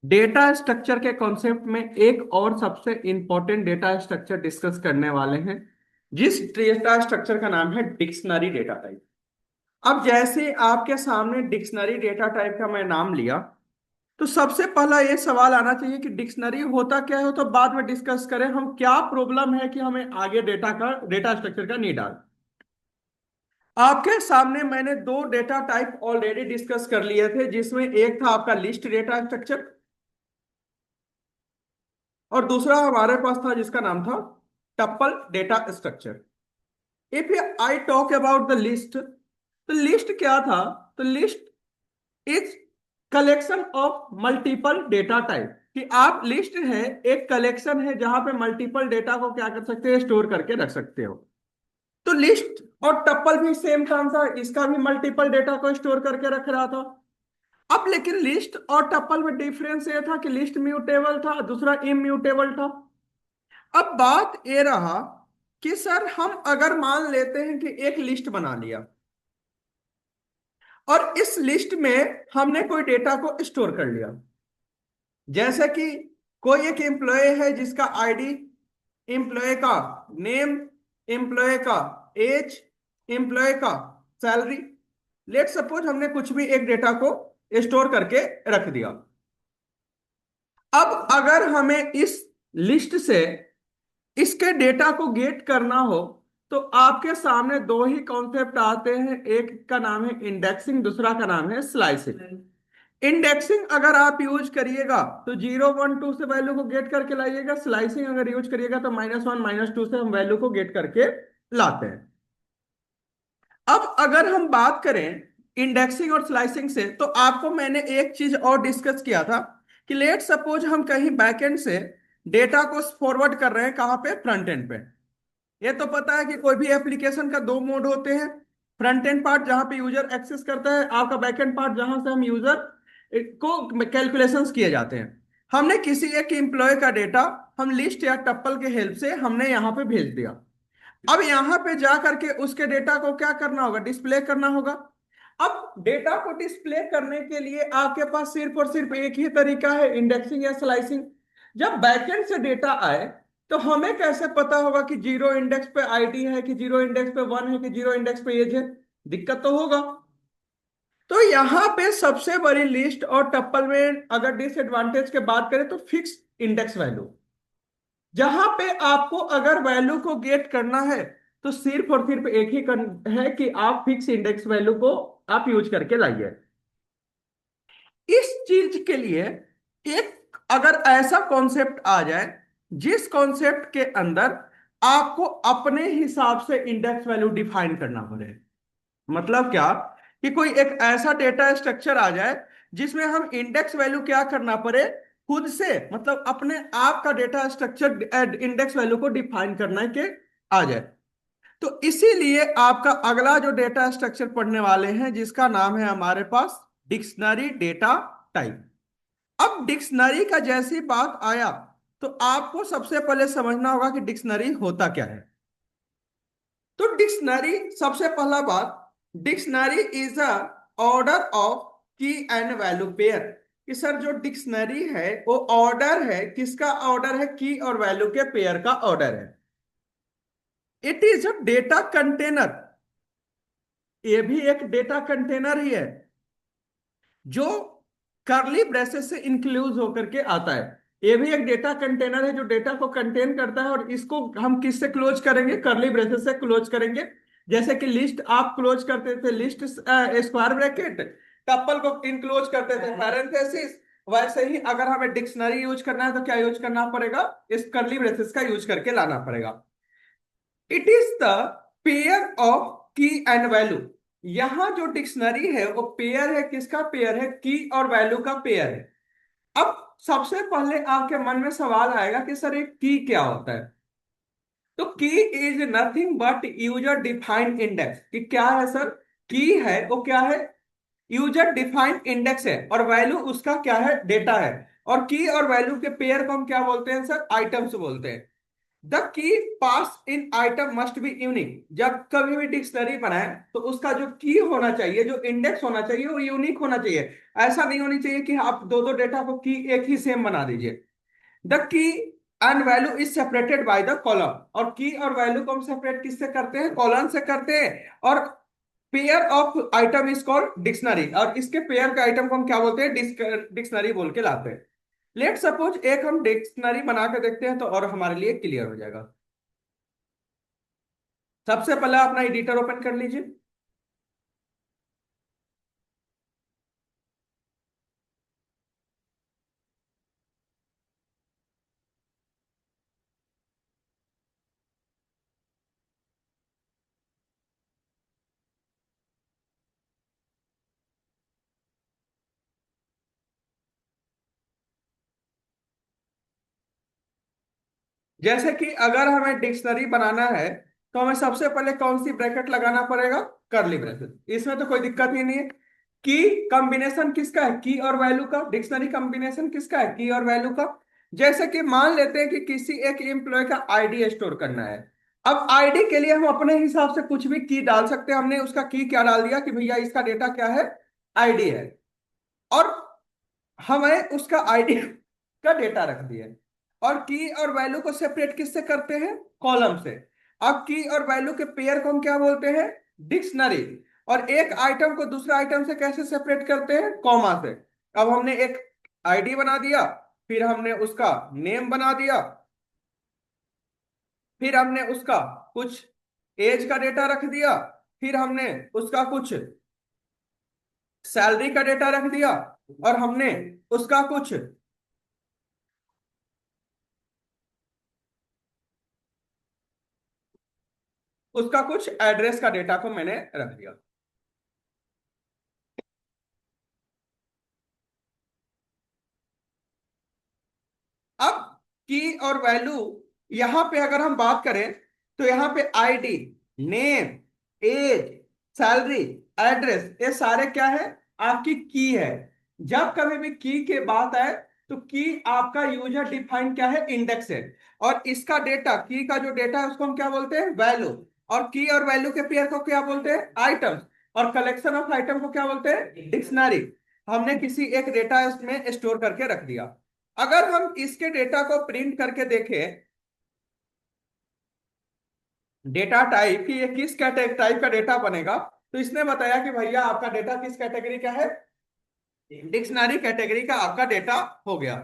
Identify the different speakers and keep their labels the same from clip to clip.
Speaker 1: Data structure के concept में एक और सबसे इंपॉर्टेंट डेटा स्ट्रक्चर डिस्कस करने वाले हैं, जिस डेटा स्ट्रक्चर का नाम है डिक्शनरी डेटा टाइप। अब जैसे आपके सामने डिक्शनरी डेटा टाइप का मैं नाम लिया, तो सबसे पहला ये सवाल आना चाहिए कि डिक्शनरी होता क्या है। तो बाद में डिस्कस करें हम क्या प्रॉब्लम है कि हमें आगे डेटा स्ट्रक्चर का नीड आ। आपके सामने मैंने दो डेटा टाइप ऑलरेडी डिस्कस कर लिए थे, जिसमें एक था आपका लिस्ट डेटा स्ट्रक्चर और दूसरा हमारे पास था जिसका नाम था tuple data structure. If I talk about the list, तो लिस्ट क्या था? तो list is collection of multiple data type. कि आप लिस्ट है एक कलेक्शन है जहां पे मल्टीपल डेटा को क्या कर सकते हैं, स्टोर करके रख सकते हो। तो लिस्ट और टप्पल भी सेम काम था, इसका भी मल्टीपल डेटा को स्टोर करके रख रहा था। अब लेकिन लिस्ट और टप्पल में डिफरेंस ये था कि लिस्ट म्यूटेबल था, दूसरा इम्यूटेबल था। अब बात ये रहा कि सर हम अगर मान लेते हैं कि एक लिस्ट बना लिया और इस लिस्ट में हमने कोई डेटा को स्टोर कर लिया। जैसे कि कोई एक एम्प्लॉय है जिसका आईडी, एम्प्लॉय का नेम, एम्प्लॉय का एज, एम्प्लॉय का सैलरी। लेट सपोज हमने कुछ भी एक डेटा को स्टोर करके रख दिया। अब अगर हमें इस लिस्ट से इसके डेटा को गेट करना हो, तो आपके सामने दो ही कॉन्सेप्ट आते हैं। एक का नाम है इंडेक्सिंग, दूसरा का नाम है स्लाइसिंग। इंडेक्सिंग अगर आप यूज करिएगा तो 0 1 2 से वैल्यू को गेट करके लाइएगा। स्लाइसिंग अगर यूज करिएगा तो -1 -2 से हम वैल्यू को गेट करके लाते हैं। अब अगर हम बात करें इंडेक्सिंग और स्लाइसिंग से, तो आपको मैंने एक चीज और डिस्कस किया था कि लेट सपोज हम कहीं बैकएंड से डेटा को फॉरवर्ड कर रहे हैं, कहाँ पे? फ्रंट एंड पे। ये तो पता है कि कोई भी एप्लीकेशन का दो मोड होते हैं। फ्रंट एंड पार्ट जहां पे यूजर एक्सेस करता है, आपका बैक एंड पार्ट जहां से हम यूजर को कैलकुलेशंस किए जाते हैं। हमने किसी एक एम्प्लॉय का डेटा हम लिस्ट या टप्पल के हेल्प से हमने यहाँ पे भेज दिया। अब यहाँ पे जा करके उसके डेटा को क्या करना होगा? डिस्प्ले करना होगा। अब डेटा को डिस्प्ले करने के लिए आपके पास सिर्फ और सिर्फ एक ही तरीका है, इंडेक्सिंग या स्लाइसिंग। जब बैकएंड से डेटा आए, तो हमें कैसे पता होगा कि जीरो इंडेक्स पे आईडी है, कि जीरो इंडेक्स पे वन है, कि जीरो इंडेक्स पे एज है? दिक्कत तो होगा। तो यहां पे सबसे बड़ी लिस्ट और टप्पल में अगर डिसएडवांटेज के बात करें तो फिक्स इंडेक्स वैल्यू। जहां पे आपको अगर वैल्यू को गेट करना है, तो सिर्फ और सिर्फ एक ही है कि आप फिक्स इंडेक्स वैल्यू को आप यूज करके लाइए। इस चीज के लिए एक अगर ऐसा कॉन्सेप्ट आ जाए जिस कॉन्सेप्ट के अंदर आपको अपने हिसाब से इंडेक्स वैल्यू डिफाइन करना पड़े। मतलब क्या? कि कोई एक ऐसा डेटा स्ट्रक्चर आ जाए जिसमें हम इंडेक्स वैल्यू क्या करना पड़े, खुद से, मतलब अपने आप का डेटा स्ट्रक्चर इंडेक्स वैल्यू को डिफाइन करना के आ जाए। तो इसीलिए आपका अगला जो डेटा स्ट्रक्चर पढ़ने वाले हैं, जिसका नाम है हमारे पास डिक्शनरी डेटा टाइप। अब डिक्शनरी का जैसी बात आया, तो आपको सबसे पहले समझना होगा कि डिक्शनरी होता क्या है। तो डिक्शनरी, सबसे पहला बात, dictionary is a order of की एंड वैल्यू पेयर। कि सर जो डिक्शनरी है वो ऑर्डर है, किसका ऑर्डर है? की और वैल्यू के पेयर का ऑर्डर है। It is a data container. ये भी एक डेटा कंटेनर ही है, जो करली ब्रेसेस से इंक्लूज होकर के आता है। ये भी एक डेटा कंटेनर है जो डेटा को कंटेन करता है, और इसको हम किससे क्लोज करेंगे? करली ब्रेसेस से क्लोज करेंगे। जैसे कि लिस्ट आप क्लोज करते थे लिस्ट स्क्वायर ब्रैकेट, टप्पल को इनक्लोज करते थे पैरेंथेसिस, वैसे ही अगर हमें डिक्शनरी यूज करना है तो क्या यूज करना पड़ेगा? इस करली ब्रेसेस का यूज करके लाना पड़ेगा। It is the pair of की एंड वैल्यू। यहां जो डिक्शनरी है वो पेयर है, किसका पेयर है? की और वैल्यू का पेयर है। अब सबसे पहले आपके मन में सवाल आएगा कि सर एक की क्या होता है? तो की is nothing but user defined index. कि क्या है सर? की है वो क्या है? यूजर डिफाइंड इंडेक्स है, और वैल्यू उसका क्या है? डेटा है। और की और वैल्यू के पेयर को हम क्या बोलते हैं सर? आइटम्स बोलते हैं। The key pass in item must be unique. जब कभी भी डिक्शनरी बनाए तो उसका जो की होना चाहिए, जो इंडेक्स होना चाहिए, वो यूनिक होना चाहिए। ऐसा नहीं होनी चाहिए कि आप दो दो डेटा को की एक ही सेम बना दीजिए। The key and value is separated by the column. और की और वैल्यू को हम सेपरेट किससे करते हैं? कॉलम से करते हैं। और pair of item is called dictionary. और इसके पेयर के आइटम को हम क्या बोलते हैं? डिक्शनरी बोल के लाते हैं। लेट सपोज एक हम डिक्शनरी बना के देखते हैं तो और हमारे लिए क्लियर हो जाएगा। सबसे पहले अपना एडिटर ओपन कर लीजिए। जैसे कि अगर हमें डिक्शनरी बनाना है तो हमें सबसे पहले कौन सी ब्रैकेट लगाना पड़ेगा? Curly bracket. इसमें तो कोई दिक्कत ही नहीं है। की कॉम्बिनेशन किसका है? की और वैल्यू का। डिक्शनरी कॉम्बिनेशन किसका है? की और वैल्यू का। जैसे कि मान लेते हैं कि किसी एक एम्प्लॉय का आईडी स्टोर करना है। अब आईडी के लिए हम अपने हिसाब से कुछ भी की डाल सकते हैं। हमने उसका की क्या डाल दिया कि भैया इसका डेटा क्या है? आईडी है। और हमें उसका आईडी का डेटा रख दिया। और की और वैल्यू को सेपरेट किससे करते हैं? कॉलम से। अब की और वैल्यू के पेयर को हम क्या बोलते हैं? डिक्शनरी। और एक आइटम को दूसरे आइटम से कैसे सेपरेट करते हैं? कॉमा से। अब हमने एक आईडी बना दिया, फिर हमने उसका नेम बना दिया, फिर हमने उसका कुछ एज का डेटा रख दिया, फिर हमने उसका कुछ सैलरी का डेटा रख दिया, और हमने उसका कुछ एड्रेस का डेटा को मैंने रख दिया। अब की और वैल्यू, यहां पे अगर हम बात करें तो यहां पे ID, name, age, salary, address, ये सारे क्या है? आपकी की है। जब कभी भी की के बात आए तो की आपका यूजर डिफाइन क्या है? इंडेक्स है। और इसका डेटा, की का जो डेटा है उसको हम क्या बोलते हैं? वैल्यू। और की और वैल्यू के पेयर को क्या बोलते हैं? आइटम्स। और कलेक्शन ऑफ आइटम को क्या बोलते हैं? डिक्शनरी। हमने किसी एक डेटा में स्टोर करके रख दिया। अगर हम इसके डेटा को प्रिंट करके देखें, डेटा टाइप की ये किस कैटेगरी टाइप का डेटा बनेगा, तो इसने बताया कि भैया आपका डेटा किस कैटेगरी का है? डिक्शनरी कैटेगरी का आपका डेटा हो गया।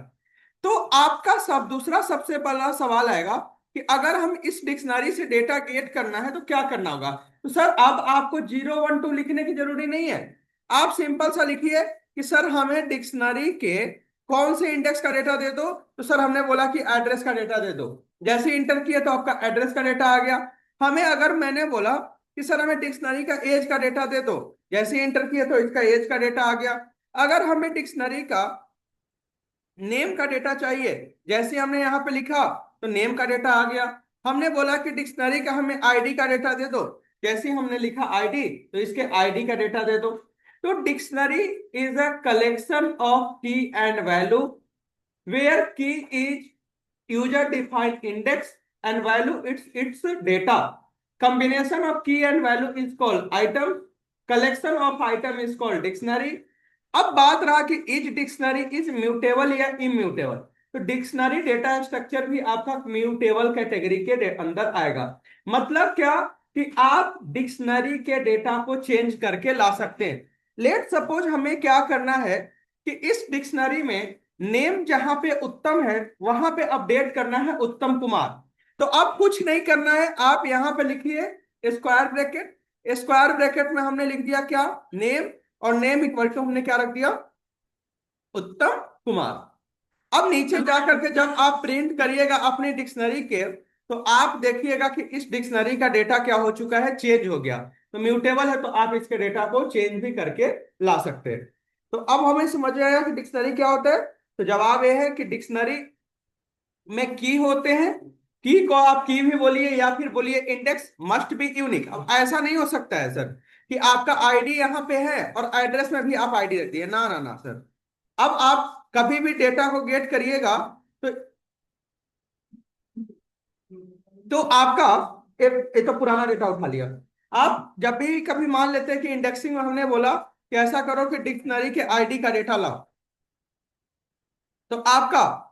Speaker 1: तो आपका सब दूसरा सबसे पहला सवाल आएगा कि अगर हम इस डिक्शनरी से डेटा गेट करना है तो क्या करना होगा? तो सर अब आपको 0 1 2 लिखने की जरूरी नहीं है। आप सिंपल सा लिखिए कि सर हमें डिक्शनरी के कौन से इंडेक्स का डेटा दे दो। तो सर हमने बोला कि एड्रेस का डेटा दे दो। जैसे इंटर किया तो आपका एड्रेस का डेटा आ गया। हमें अगर मैंने बोला कि सर हमें डिक्शनरी का एज का डेटा दे दो, जैसे इंटर किया तो इसका एज का डेटा आ गया। अगर हमें डिक्शनरी का नेम का डेटा चाहिए, जैसे हमने यहाँ पे लिखा तो नेम का डेटा आ गया। हमने बोला कि डिक्शनरी का हमें आईडी का डेटा दे दो, जैसे हमने लिखा आईडी तो इसके आईडी का डेटा दे दो। तो dictionary is a collection of की एंड वैल्यू वेयर की is user defined index and value its data. Combination of key and value is called item. Collection of item is called dictionary. अब बात रहा कि is dictionary is mutable या immutable. तो dictionary data structure भी आपका mutable category के अंदर आएगा। मतलब क्या? कि आप डिक्शनरी के डेटा को चेंज करके ला सकते हैं। लेट सपोज हमें क्या करना है कि इस डिक्शनरी में नेम जहां पे उत्तम है वहां पे अपडेट करना है उत्तम कुमार। तो अब कुछ नहीं करना है, आप यहां पे लिखिए स्क्वायर ब्रैकेट। स्क्वायर ब्रैकेट में हमने लिख दिया क्या? नेम। और नेम इक्वल टू हमने क्या रख दिया? उत्तम कुमार। अब नीचे जा करके जब आप प्रिंट करिएगा अपनी डिक्शनरी के, तो आप देखिएगा कि इस डिक्शनरी का डेटा क्या हो चुका है? चेंज हो गया। तो म्यूटेबल है तो आप इसके डेटा को चेंज भी करके ला सकते हैं। तो अब हमें समझ में आया कि डिक्शनरी क्या होता है। तो जवाब यह है कि डिक्शनरी में की होते हैं। की को आप की भी बोलिए या फिर बोलिए इंडेक्स मस्ट बी यूनिक। अब ऐसा नहीं हो सकता है सर कि आपका आईडी यहाँ पे है और एड्रेस में भी आप आईडी रख दिए, ना ना ना सर। अब आप कभी भी डेटा को गेट करिएगा तो तो आपका ये तो पुराना डेटा उठा लिया। आप जब भी कभी मान लेते हैं कि इंडेक्सिंग में हमने बोला कि ऐसा करो कि डिक्शनरी के आईडी का डेटा लाओ, तो आपका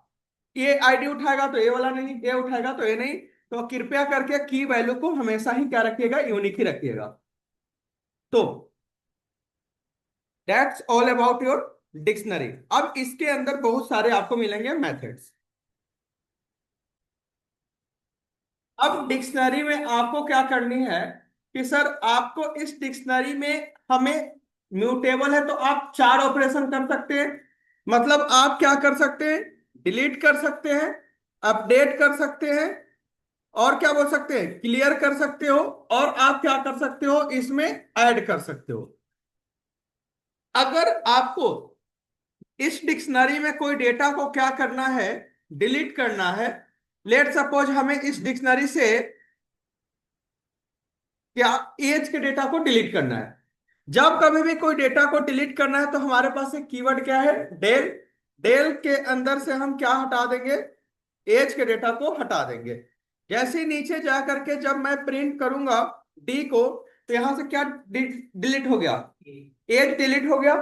Speaker 1: ये आईडी उठाएगा तो ये वाला नहीं, ये उठाएगा तो ये नहीं। तो कृपया करके की वैल्यू को हमेशा ही क्या रखिएगा, यूनिक ही रखिएगा। तो that's all about your dictionary. अब इसके अंदर बहुत सारे आपको मिलेंगे मेथड्स। अब डिक्शनरी में आपको क्या करनी है कि सर आपको इस डिक्शनरी में हमें म्यूटेबल है तो आप चार ऑपरेशन कर सकते हैं। मतलब आप क्या कर सकते हैं, डिलीट कर सकते हैं, अपडेट कर सकते हैं, और क्या बोल सकते हैं, क्लियर कर सकते हो, और आप क्या कर सकते हो, इसमें ऐड कर सकते हो। अगर आपको इस डिक्शनरी में कोई डेटा को क्या करना है, डिलीट करना है। लेट सपोज हमें इस डिक्शनरी से क्या एज के डेटा को डिलीट करना है। जब कभी भी कोई डेटा को डिलीट करना है तो हमारे पास एक कीवर्ड क्या है, डेल। डेल के अंदर से हम क्या हटा देंगे, एज के डेटा को हटा देंगे। जैसे ही नीचे जा करके जब मैं प्रिंट करूंगा डी को, तो यहां से क्या डिलीट हो गया, एज डिलीट हो गया।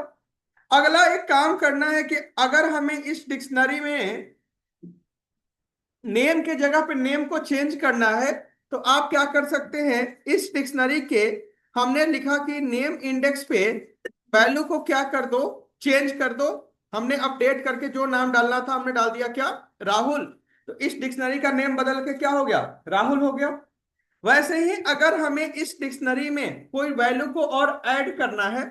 Speaker 1: अगला एक काम करना है कि अगर हमें इस डिक्शनरी में नेम के जगह पे नेम को चेंज करना है, तो आप क्या कर सकते हैं, इस डिक्शनरी के हमने लिखा कि नेम इंडेक्स पे वैल्यू को क्या कर दो, चेंज कर दो। हमने अपडेट करके जो नाम डालना था हमने डाल दिया क्या, राहुल। तो इस डिक्शनरी का नेम बदल के क्या हो गया, राहुल हो गया। वैसे ही अगर हमें इस डिक्शनरी में कोई वैल्यू को और ऐड करना है,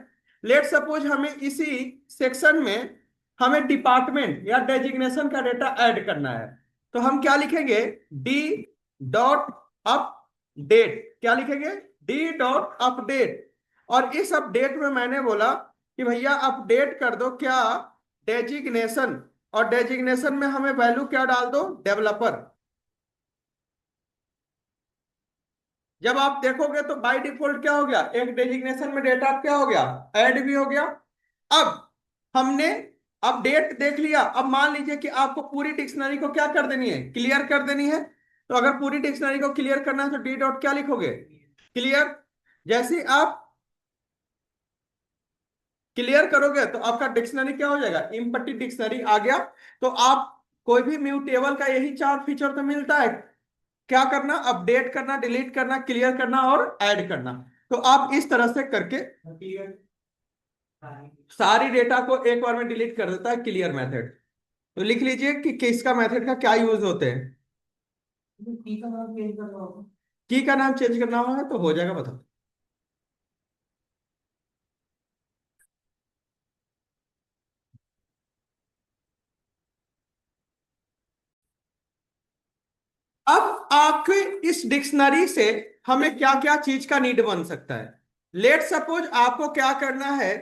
Speaker 1: लेट सपोज हमें इसी सेक्शन में हमें डिपार्टमेंट या डेजिग्नेशन का डेटा ऐड करना है, तो हम क्या लिखेंगे, डी डॉट अपडेट। क्या लिखेंगे, डी डॉट अपडेट। और इस अपडेट में मैंने बोला कि भैया अपडेट कर दो क्या, डेजिग्नेशन। और डेजिग्नेशन में हमें वैल्यू क्या डाल दो, डेवलपर। जब आप देखोगे तो बाय डिफॉल्ट क्या हो गया, एक डेजिग्नेशन में डेटा क्या हो गया, ऐड भी हो गया। अब हमने अपडेट देख लिया। अब मान लीजिए कि आपको पूरी डिक्शनरी को क्या कर देनी है, क्लियर कर देनी है। तो अगर पूरी डिक्शनरी को क्लियर करना है तो डी डॉट क्या लिखोगे, क्लियर। जैसे ही आप क्लियर करोगे तो आपका डिक्शनरी क्या हो जाएगा, इम्पटी डिक्शनरी आ गया। तो आप कोई भी म्यूटेबल का यही चार फीचर तो मिलता है, क्या करना, अपडेट करना, डिलीट करना, क्लियर करना और ऐड करना। तो आप इस तरह से करके सारी डेटा को एक बार में डिलीट कर देता है क्लियर मेथड। तो लिख लीजिए कि किसका मेथड का क्या यूज होते हैं। की का नाम चेंज करना होगा तो हो जाएगा, बताओ। अब आपके इस डिक्शनरी से हमें क्या क्या चीज का नीड बन सकता है। लेट सपोज आपको क्या करना है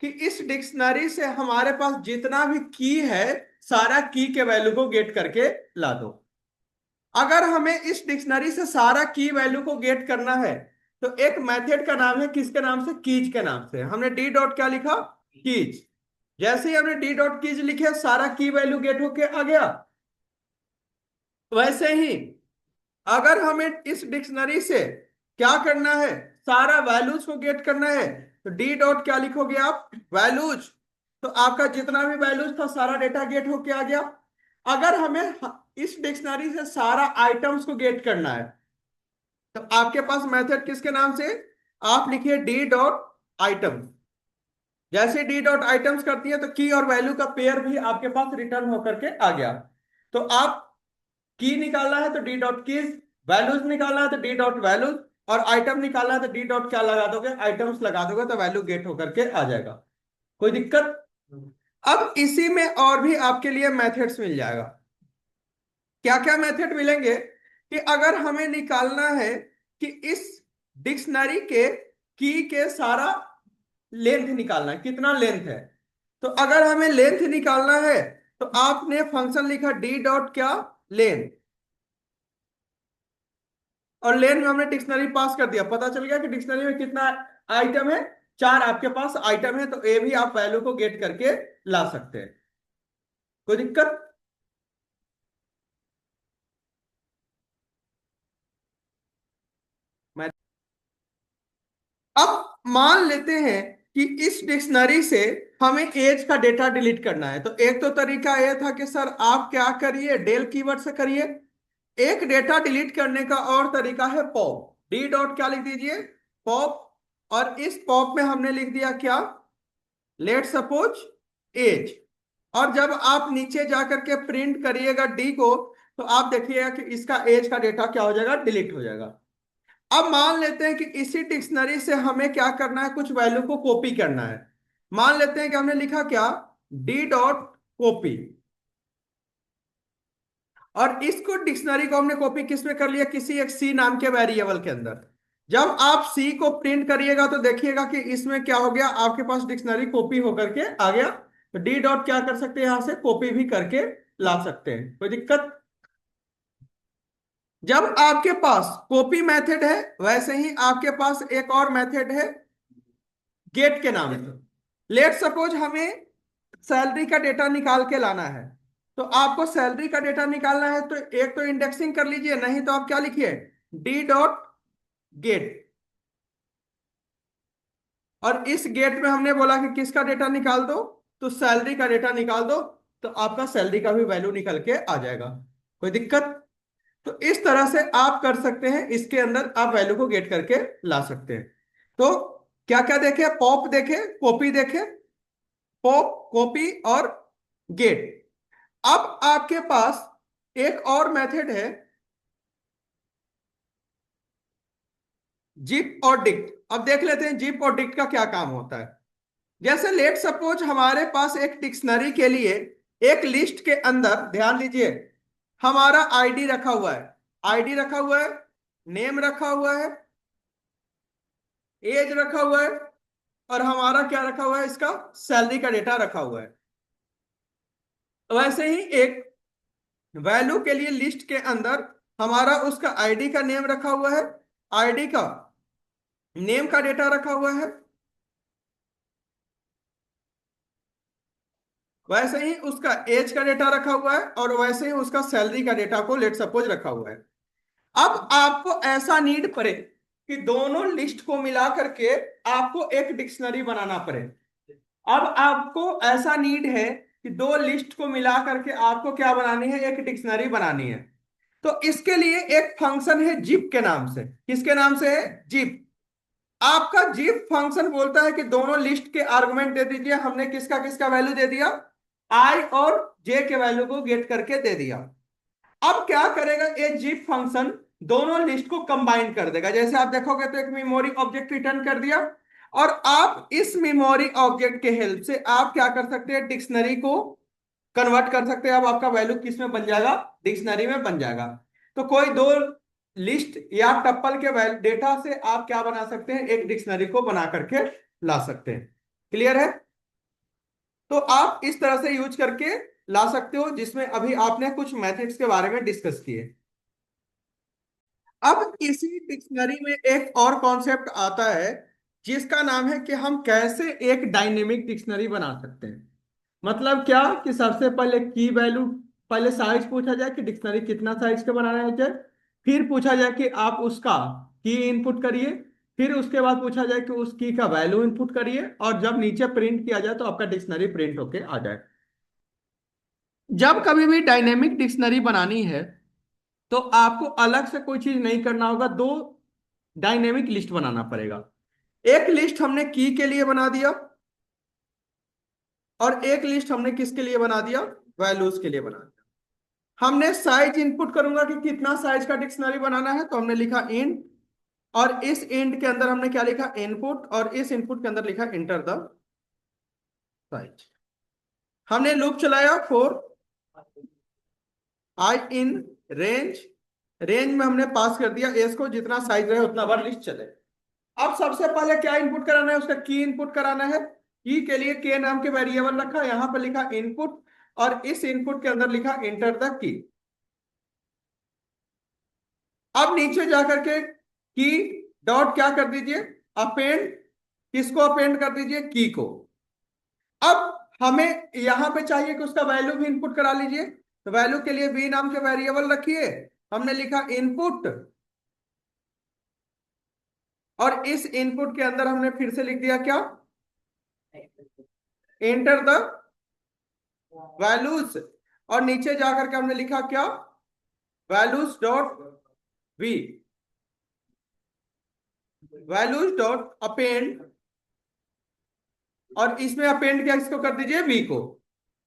Speaker 1: कि इस डिक्शनरी से हमारे पास जितना भी की है सारा की के वैल्यू को गेट करके ला दो। अगर हमें इस डिक्शनरी से सारा की वैल्यू को गेट करना है तो एक मेथड का नाम है, किसके नाम से, कीज के नाम से। हमने डी डॉट क्या लिखा, कीज। जैसे ही हमने डी डॉट कीज लिखे सारा की वैल्यू गेट होके आ गया। वैसे ही अगर हमें इस डिक्शनरी से क्या करना है, सारा वैल्यूज को गेट करना है, तो डी डॉट क्या लिखोगे आप, वैल्यूज। तो आपका जितना भी वैल्यूज था सारा डेटा गेट होके आ गया। अगर हमें इस डिक्शनरी से सारा आइटम्स को गेट करना है तो आपके पास मेथड किसके नाम से, आप लिखिए डी डॉट आइटम। जैसे डी डॉट आइटम्स करती है तो की और वैल्यू का पेयर भी आपके पास रिटर्न होकर के आ गया। तो आप की निकालना है तो डी डॉट कीज, वैल्यूज निकालना है तो डी डॉट वैल्यूज, और आइटम निकालना है तो डी डॉट क्या लगा दोगे, आइटम्स लगा दोगे तो वैल्यू गेट होकर के आ जाएगा। कोई दिक्कत। अब इसी में और भी आपके लिए मेथड्स मिल जाएगा। क्या क्या मेथड मिलेंगे कि अगर हमें निकालना है कि इस डिक्शनरी के की के सारा लेंथ निकालना है, कितना लेंथ है। तो अगर हमें लेंथ निकालना है तो आपने फंक्शन लिखा डी डॉट क्या, लेंथ। और लेन में हमने डिक्शनरी पास कर दिया, पता चल गया कि डिक्शनरी में कितना आइटम है, चार आपके पास आइटम है। तो ए भी आप वैल्यू को गेट करके ला सकते हैं। कोई दिक्कत। अब मान लेते हैं कि इस डिक्शनरी से हमें एज का डेटा डिलीट करना है, तो एक तो तरीका यह था कि सर आप क्या करिए, डेल कीवर्ड से करिए। एक डेटा डिलीट करने का और तरीका है पॉप। डी डॉट क्या लिख दीजिए, पॉप। और इस पॉप में हमने लिख दिया क्या, लेट सपोज एज। और जब आप नीचे जाकर के प्रिंट करिएगा डी को, तो आप देखिएगा कि इसका एज का डेटा क्या हो जाएगा, डिलीट हो जाएगा। अब मान लेते हैं कि इसी डिक्शनरी से हमें क्या करना है, कुछ वैल्यू को कॉपी करना है। मान लेते हैं कि हमने लिखा क्या, डी डॉट कॉपी। और इसको डिक्शनरी को हमने कॉपी किस में कर लिया, किसी एक सी नाम के वेरिएबल के अंदर। जब आप सी को प्रिंट करिएगा तो देखिएगा कि इसमें क्या हो गया, आपके पास डिक्शनरी कॉपी होकर के आ गया। तो डी डॉट क्या कर सकते हैं, यहां से कॉपी भी करके ला सकते हैं, कोई दिक्कत। जब आपके पास कॉपी मेथड है, वैसे ही आपके पास एक और मेथड है गेट के नाम से। लेट सपोज हमें सैलरी का डेटा निकाल के लाना है, तो आपको सैलरी का डेटा निकालना है तो एक तो इंडेक्सिंग कर लीजिए, नहीं तो आप क्या लिखिए, डी डॉट गेट। और इस गेट में हमने बोला कि किसका डेटा निकाल दो, तो सैलरी का डेटा निकाल दो, तो आपका सैलरी का भी वैल्यू निकल के आ जाएगा, कोई दिक्कत। तो इस तरह से आप कर सकते हैं, इसके अंदर आप वैल्यू को गेट करके ला सकते हैं। तो क्या क्या देखे, पॉप देखे, कॉपी देखे, पॉप, कॉपी और गेट। अब आपके पास एक और मेथड है जिप और डिक्ट। अब देख लेते हैं जिप और डिक्ट का क्या काम होता है। जैसे लेट सपोज हमारे पास एक डिक्शनरी के लिए एक लिस्ट के अंदर, ध्यान दीजिए, हमारा आईडी रखा हुआ है, आईडी रखा हुआ है, नेम रखा हुआ है, एज रखा हुआ है, और हमारा क्या रखा हुआ है, इसका सैलरी का डेटा रखा हुआ है। वैसे ही एक वैल्यू के लिए लिस्ट के अंदर हमारा उसका आईडी का नेम रखा हुआ है, आईडी का नेम का डेटा रखा हुआ है, वैसे ही उसका एज का डेटा रखा हुआ है, और वैसे ही उसका सैलरी का डेटा को लेट सपोज रखा हुआ है। अब आपको ऐसा नीड पड़े कि दोनों लिस्ट को मिला करके आपको एक डिक्शनरी बनाना पड़े। अब आपको ऐसा नीड है कि दो लिस्ट को मिला करके आपको क्या बनानी है, एक डिक्शनरी बनानी है। तो इसके लिए एक फंक्शन है जिप के नाम से। किसके नाम से है, जिप। आपका जिप फंक्शन बोलता है कि दोनों लिस्ट के आर्गुमेंट दे दीजिए। हमने किसका किसका वैल्यू दे दिया, आई और जे के वैल्यू को गेट करके दे दिया। अब क्या करेगा ये जिप फंक्शन, दोनों लिस्ट को कंबाइन कर देगा। जैसे आप देखोगे तो एक मेमोरी ऑब्जेक्ट रिटर्न कर दिया, और आप इस मेमोरी ऑब्जेक्ट के हेल्प से आप क्या कर सकते हैं, डिक्शनरी को कन्वर्ट कर सकते हैं। अब आपका वैल्यू किस में बन जाएगा, डिक्शनरी में बन जाएगा। तो कोई दो लिस्ट या टप्पल के डेटा से आप क्या बना सकते हैं, एक डिक्शनरी को बना करके ला सकते हैं। क्लियर है। तो आप इस तरह से यूज करके ला सकते हो, जिसमें अभी आपने कुछ मेथड्स के बारे में डिस्कस किए। अब इसी डिक्शनरी में एक और कॉन्सेप्ट आता है, जिसका नाम है कि हम कैसे एक डायनेमिक डिक्शनरी बना सकते हैं। मतलब क्या, कि सबसे पहले की वैल्यू, पहले साइज पूछा जाए कि डिक्शनरी कितना साइज का बनाना है चाहिए, फिर पूछा जाए कि आप उसका की इनपुट करिए, फिर उसके बाद पूछा जाए कि उस की का वैल्यू इनपुट करिए, और जब नीचे प्रिंट किया जाए तो आपका डिक्शनरी प्रिंट होके आ जाए। जब कभी भी डायनेमिक डिक्शनरी बनानी है तो आपको अलग से कोई चीज नहीं करना होगा, दो डायनेमिक लिस्ट बनाना पड़ेगा। एक लिस्ट हमने की के लिए बना दिया, और एक लिस्ट हमने किसके लिए बना दिया, वैल्यूज के लिए बना दिया। हमने साइज इनपुट करूंगा कि कितना साइज का डिक्शनरी बनाना है, तो हमने लिखा इंट, और इस इंट के अंदर हमने क्या लिखा, इनपुट, और इस इनपुट के अंदर लिखा इंटर द साइज। हमने लूप चलाया for I in range, range में हमने पास कर दिया एस को, जितना साइज रहे उतना बार लिस्ट चले। अब सबसे पहले क्या इनपुट कराना है, उसका की इनपुट कराना है। की के लिए के नाम के वेरिएबल रखा, यहां पर लिखा इनपुट, और इस इनपुट के अंदर लिखा इंटर द की। अब नीचे जाकर के की डॉट क्या कर दीजिए, अपेंड। किसको अपेंड कर दीजिए, की को। अब हमें यहां पे चाहिए कि उसका वैल्यू भी इनपुट करा लीजिए, तो वैल्यू के लिए बी नाम के वेरिएबल रखिए। हमने लिखा इनपुट, और इस इनपुट के अंदर हमने फिर से लिख दिया क्या, एंटर द वैल्यूज, और नीचे जाकर के हमने लिखा क्या, values dot v, values dot append, और इसमें अपेंड क्या इसको कर दीजिए, वी को।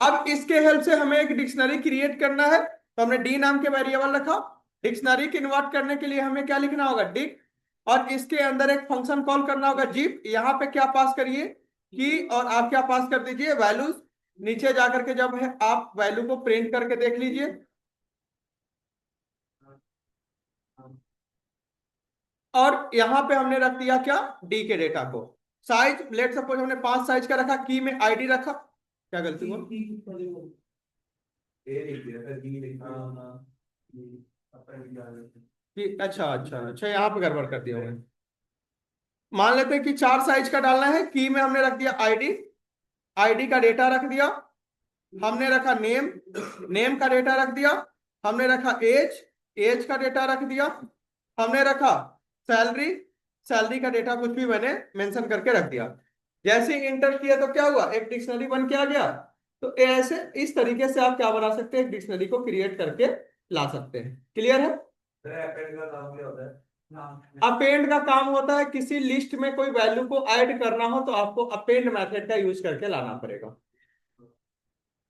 Speaker 1: अब इसके हेल्प से हमें एक डिक्शनरी क्रिएट करना है, तो हमने डी नाम के वेरिएबल रखा। डिक्शनरी कन्वर्ट करने के लिए हमें क्या लिखना होगा, डिक, और इसके अंदर एक फंक्शन कॉल करना होगा जीप। यहाँ पे क्या पास करिए, की, और आप क्या पास कर दीजिए, वैल्यूज। नीचे जाकर के जब है आप वैल्यू को प्रिंट करके देख लीजिए, और यहां पे हमने रख दिया क्या, डी के डेटा को। साइज लेट सपोज हमने 5 साइज का रखा, की में आईडी रखा, क्या गलती हुआ, अच्छा अच्छा अच्छा, यहाँ पे गड़बड़ कर दिया मैंने। मान लेते हैं कि 4 साइज का डालना है, की में हमने रख दिया आईडी, आईडी का डेटा रख दिया, हमने रखा नेम, नेम का डेटा रख दिया, हमने रखा एज, एज का डेटा रख दिया, हमने रखा सैलरी, सैलरी का डेटा कुछ भी मैंने मेंशन करके रख दिया। जैसे ही इंटर किया तो क्या हुआ, एक डिक्शनरी बन के आ गया। तो ऐसे इस तरीके से आप क्या बना सकते हैं, एक डिक्शनरी को क्रिएट करके ला सकते हैं। क्लियर है। अपेंड का काम होता है किसी लिस्ट में कोई वैल्यू को ऐड करना हो तो आपको अपेंड मेथड का यूज करके लाना पड़ेगा।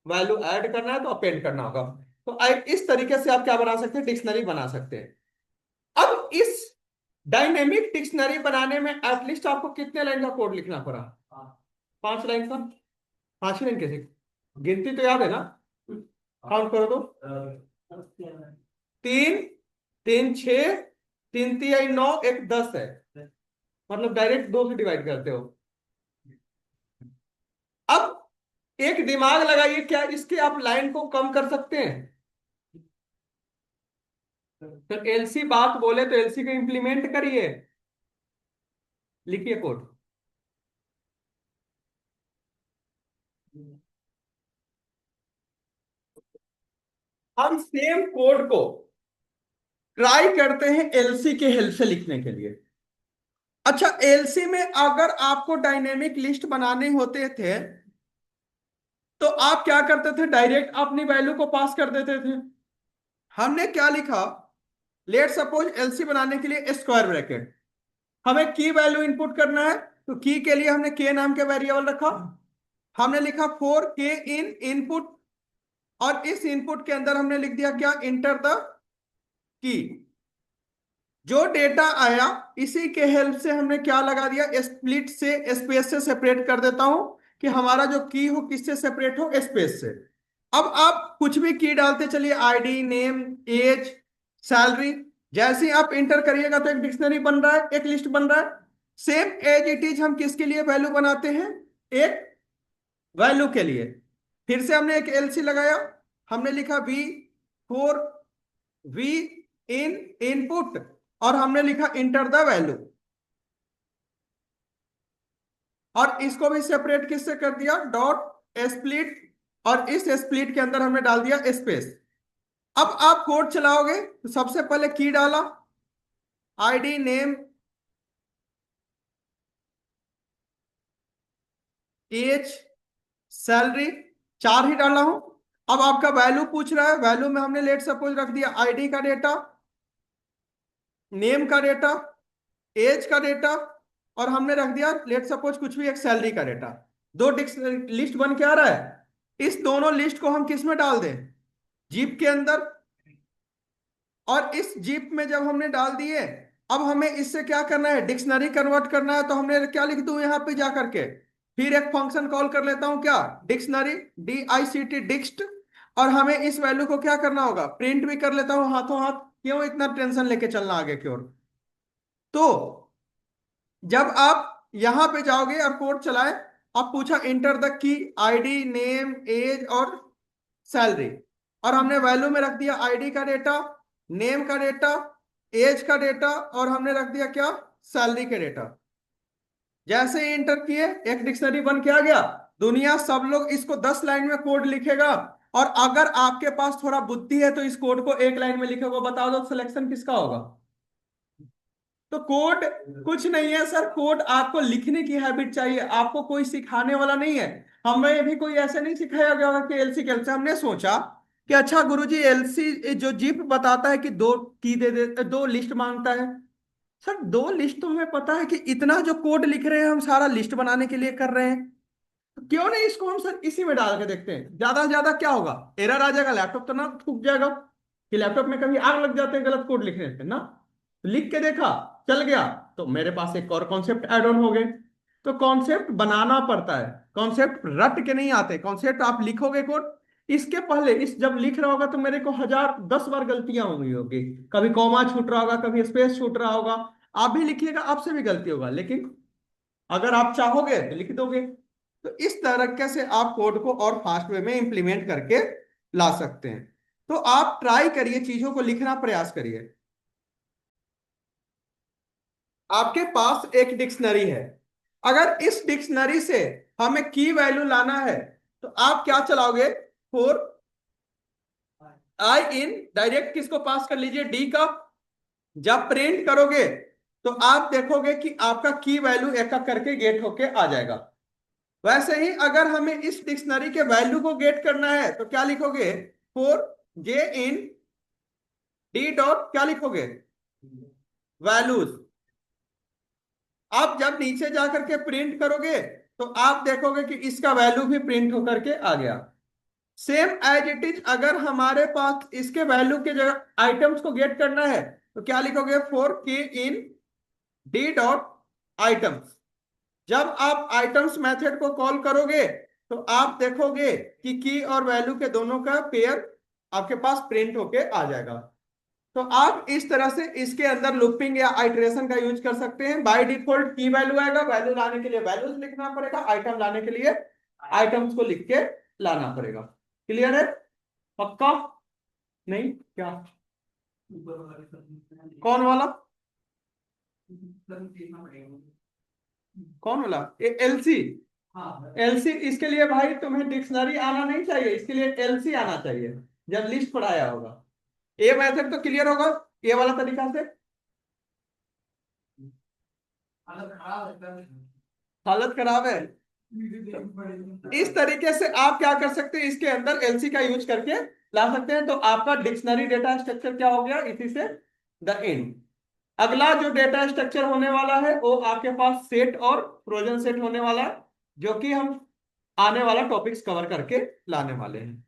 Speaker 1: वैल्यू ऐड करना है तो अपेंड करना होगा। तो इस तरीके से आप क्या बना सकते हैं, डिक्शनरी बना सकते हैं। अब इस डायनेमिक डिक्शनरी बनाने में एटलीस्ट आपको कितने लाइन का कोड लिखना पड़ा, 5 लाइन का। 5 ही लाइन कैसे, गिनती तो याद है ना, काउंट करो तो, 3 3 6, 3 3 9, एक 10 है, मतलब डायरेक्ट 2 से डिवाइड करते हो। अब एक दिमाग लगाइए, क्या इसके आप लाइन को कम कर सकते हैं। तो एलसी बात बोले तो एलसी को इंप्लीमेंट करिए, लिखिए कोड। हम सेम कोड को ट्राई करते हैं एलसी के हेल्प से लिखने के लिए। अच्छा, एलसी में अगर आपको डायनेमिक लिस्ट बनाने होते थे तो आप क्या करते थे, डायरेक्ट अपनी वैल्यू को पास कर देते थे। हमने क्या लिखा, लेट सपोज एलसी बनाने के लिए स्क्वायर ब्रैकेट, हमें की वैल्यू इनपुट करना है, तो की के लिए हमने के नाम के वेरिएबल रखा, हमने लिखा फॉर के इन इनपुट, और इस इनपुट के अंदर हमने लिख दिया क्या, इंटर द की। जो डेटा आया इसी के हेल्प से हमने क्या लगा दिया, स्प्लिट से, स्पेस से सेपरेट कर देता हूं कि हमारा जो की हो किससे सेपरेट हो, स्पेस से। अब आप कुछ भी की डालते चलिए, आईडी, नेम, एज, सैलरी, जैसे ही आप इंटर करिएगा तो एक डिक्शनरी बन रहा है, एक लिस्ट बन रहा है। सेम एज इट इज हम किसके लिए वैल्यू बनाते हैं, एक वैल्यू के लिए। फिर से हमने एक एलसी लगाया, हमने लिखा v for v in input, और हमने लिखा इंटर द वैल्यू, और इसको भी सेपरेट किससे कर दिया, डॉट स्प्लिट, और इस स्प्लिट के अंदर हमने डाल दिया स्पेस। अब आप कोड चलाओगे तो सबसे पहले की डाला, आईडी, नेम, एज, सैलरी, 4 ही डाला हूं। अब आपका वैल्यू पूछ रहा है, वैल्यू में हमने लेट सपोज रख दिया आईडी का डेटा, नेम का डेटा, एज का डेटा, और हमने रख दिया लेट सपोज कुछ भी एक सैलरी का डेटा। 2 लिस्ट बन के आ रहा है। इस दोनों लिस्ट को हम किस में डाल दें, जीप के अंदर। और इस जीप में जब हमने डाल दिए, अब हमें इससे क्या करना है, डिक्शनरी कन्वर्ट करना है। तो हमने क्या लिख दूं यहां पे जाकर के, फिर एक फंक्शन कॉल कर लेता हूं क्या, डिक्शनरी, DICT डिक्स्ट, और हमें इस वैल्यू को क्या करना होगा, प्रिंट भी कर लेता हूं हाथों हाथ। क्यों इतना टेंशन लेके चलना आगे की ओर। तो जब आप यहां पे जाओगे और कोड चलाए, अब पूछा enter the key, ID, name, age और सैलरी, और हमने वैल्यू में रख दिया आईडी का डेटा, नेम का डेटा, एज का डेटा, और हमने रख दिया क्या, सैलरी का डेटा। जैसे ही इंटर किए एक डिक्शनरी बन के आ गया। दुनिया सब लोग इसको 10 लाइन में कोड लिखेगा, और अगर आपके पास थोड़ा बुद्धि है तो इस कोड को 1 लाइन में लिखेगा। बताओ तो सिलेक्शन किसका होगा, तो कोड कुछ नहीं है सर, कोड आपको लिखने की हैबिट चाहिए, आपको कोई सिखाने वाला नहीं है। हमें भी कोई ऐसे नहीं सिखाया गया होगा कि एलसी कैलसी। हमने सोचा कि अच्छा गुरुजी एलसी जो जिप बताता है कि दो की दे दो लिस्ट मांगता है। सर दो लिस्ट तो हमें पता है कि इतना जो कोड लिख रहे हैं हम सारा लिस्ट बनाने के लिए कर रहे हैं, तो क्यों नहीं इसको हम सर इसी में डाल के देखते हैं। ज्यादा से ज्यादा क्या होगा, एरर आ जाएगा, लैपटॉप तो ना फूक जाएगा कि लैपटॉप में कभी आग लग जाते हैं गलत कोड लिखने से ना। तो लिख के देखा, चल गया, तो मेरे पास एक और कॉन्सेप्ट ऐड ऑन हो गए। तो कॉन्सेप्ट बनाना पड़ता है, कॉन्सेप्ट रट के नहीं आते। कॉन्सेप्ट आप लिखोगे कोड, इसके पहले इस जब लिख रहा होगा तो मेरे को 1010 बार गलतियां हुई होगी, कभी कॉमा छूट रहा होगा, कभी स्पेस छूट रहा होगा। आप भी लिखिएगा, आपसे भी गलती होगा, लेकिन अगर आप चाहोगे तो लिख दोगे। तो इस तरीके से आप कोड को और फास्ट वे में इंप्लीमेंट करके ला सकते हैं। तो आप ट्राई करिए, चीजों को लिखना प्रयास करिए। आपके पास एक डिक्शनरी है, अगर इस डिक्शनरी से हमें की वैल्यू लाना है तो आप क्या चलाओगे, फोर आई इन, डायरेक्ट किसको पास कर लीजिए, डी का। जब प्रिंट करोगे तो आप देखोगे कि आपका की वैल्यू एक एक करके गेट होके आ जाएगा। वैसे ही अगर हमें इस डिक्शनरी के वैल्यू को गेट करना है तो क्या लिखोगे, फोर जे इन डी डॉट, क्या लिखोगे, वैल्यूज। आप जब नीचे जाकर के प्रिंट करोगे तो आप देखोगे कि इसका वैल्यू भी प्रिंट होकर के आ गया। सेम एज इट इज, अगर हमारे पास इसके वैल्यू के जगह आइटम्स को गेट करना है तो क्या लिखोगे, फोर के इन डी डॉट आइटम्स। जब आप आइटम्स मेथड को कॉल करोगे तो आप देखोगे कि की और वैल्यू के दोनों का पेयर आपके पास प्रिंट होके आ जाएगा। तो आप इस तरह से इसके अंदर लूपिंग या आइटरेशन का यूज कर सकते हैं। बाय डिफॉल्ट की वैल्यू आएगा, वैल्यू लाने के लिए वैल्यूज लिखना पड़ेगा, आइटम लाने के लिए आइटम्स को लिख के लाना पड़ेगा। क्लियर है, पक्का? नहीं क्या, कौन वाला, कौन वाला, एलसी? एलसी इसके लिए भाई तुम्हें डिक्शनरी आना नहीं चाहिए, इसके लिए एलसी आना चाहिए जब लिस्ट पढ़ाया होगा। ये मेथड तो क्लियर होगा, ये वाला तरीका से। हालत खराब है। इस तरीके से आप क्या कर सकते हैं, इसके अंदर एलसी का यूज करके ला सकते हैं। तो आपका डिक्शनरी डेटा स्ट्रक्चर क्या हो गया, इसी से द एंड। अगला जो डेटा स्ट्रक्चर होने वाला है वो आपके पास सेट और फ्रोजन सेट होने वाला है, जो कि हम आने वाला टॉपिक्स कवर करके लाने वाले हैं।